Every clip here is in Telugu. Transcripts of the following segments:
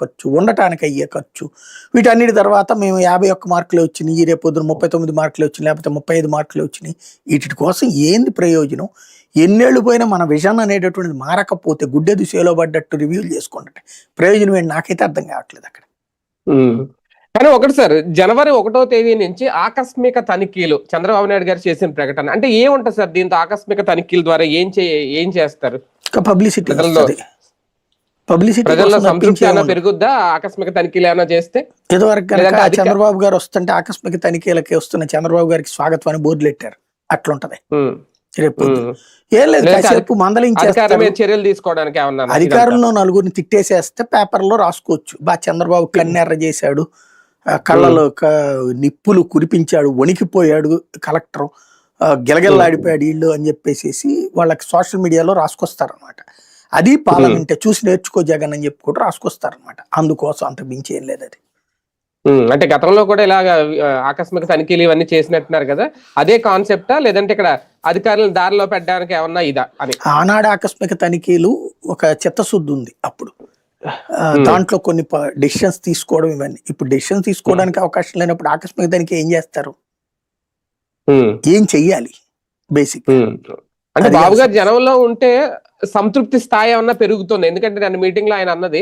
ఖర్చు, ఉండటానికి అయ్యే ఖర్చు, వీటన్నిటి తర్వాత మేము 51 మార్కులే వచ్చినాయి, రేపు పొద్దున 39 మార్కులే వచ్చినాయి, లేకపోతే 35 మార్కులే వచ్చినాయి, వీటి కోసం ఏంది ప్రయోజనం? ఎన్నేళ్ళు పోయినా మన విజన్ అనేటటువంటిది మారకపోతే గుడ్డెదు సేలో పడ్డట్టు రివ్యూలు చేసుకుంటే ప్రయోజనం ఏంటి? నాకైతే అర్థం కావట్లేదు అక్కడ. కానీ ఒకటి సార్, జనవరి 1వ తేదీ నుంచి ఆకస్మిక తనిఖీలు చంద్రబాబు నాయుడు గారు చేసిన ప్రకటన అంటే ఏముంటుంది సార్? దీంతో ఆకస్మిక తనిఖీల ద్వారా ఏం చేస్తారు? పబ్లిసిటీ ప్రజల్లో సంతృప్తి ఏమైనా పెరుగుద్దా ఆకస్మిక తనిఖీలు ఏమైనా చేస్తే? ఇదివరకు కనుక చంద్రబాబు గారు వస్తుంటే ఆకస్మిక తనిఖీలకి వస్తున్న చంద్రబాబు గారికి స్వాగతం అని బోర్డులు పెట్టారు, అట్లుంటది. రేపు ఏం లేదు, కాసేపు మందలించేస్తారు, చర్యలు తీసుకోవడానికి అధికారులను నలుగురిని తిట్టేసేస్తే పేపర్లో రాసుకోవచ్చు, చంద్రబాబు కన్నెర్ర చేశాడు, కళ్ళలో నిప్పులు కురిపించాడు, వణికిపోయాడు కలెక్టర్, గిలగిల్లాడిపోయాడు ఇల్లు అని చెప్పేసి వాళ్ళకి సోషల్ మీడియాలో రాసుకొస్తారు అనమాట. అది పార్లమెంట్ చూసి నేర్చుకో జగన్ అని చెప్పి కూడా రాసుకొస్తారనమాట. అందుకోసం అంత మించి ఏం లేదు. అది అంటే గతంలో కూడా ఇలాగ ఆకస్మిక తనిఖీలు ఇవన్నీ చేసినట్టున్నారు కదా, అదే కాన్సెప్టా లేదంటే ఇక్కడ అధికారులను దారిలో పెట్టడానికి ఏమన్నా ఇదా అని? ఆనాడు ఆకస్మిక తనిఖీలు ఒక చిత్తశుద్ధి ఉంది అప్పుడు, దాంట్లో కొన్ని డెసిషన్స్ తీసుకోవడం ఇవన్నీ. ఇప్పుడు డెసిషన్స్ తీసుకోవడానికి అవకాశం లేనప్పుడు ఆకస్మిక తనిఖీ ఏం చేస్తారు? ఏం చెయ్యాలి బేసిక్? అంటే బాబు గారు జనంలో ఉంటే సంతృప్తి స్థాయి ఏమన్నా పెరుగుతుంది, ఎందుకంటే నేను మీటింగ్ లో ఆయన అన్నది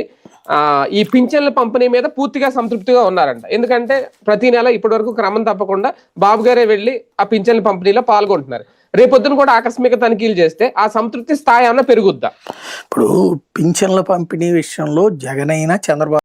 ఈ పింఛన్ల పంపిణీ మీద పూర్తిగా సంతృప్తిగా ఉన్నారంట. ఎందుకంటే ప్రతి నెల ఇప్పటి వరకు క్రమం తప్పకుండా బాబు గారే వెళ్ళి ఆ పింఛన్ల పంపిణీలో పాల్గొంటున్నారు. రేపొద్దున కూడా ఆకస్మిక తనిఖీలు చేస్తే ఆ సంతృప్తి స్థాయి ఏమన్నా పెరుగుద్దా? ఇప్పుడు పింఛన్ల పంపిణీ విషయంలో జగన్ అయినా చంద్రబాబు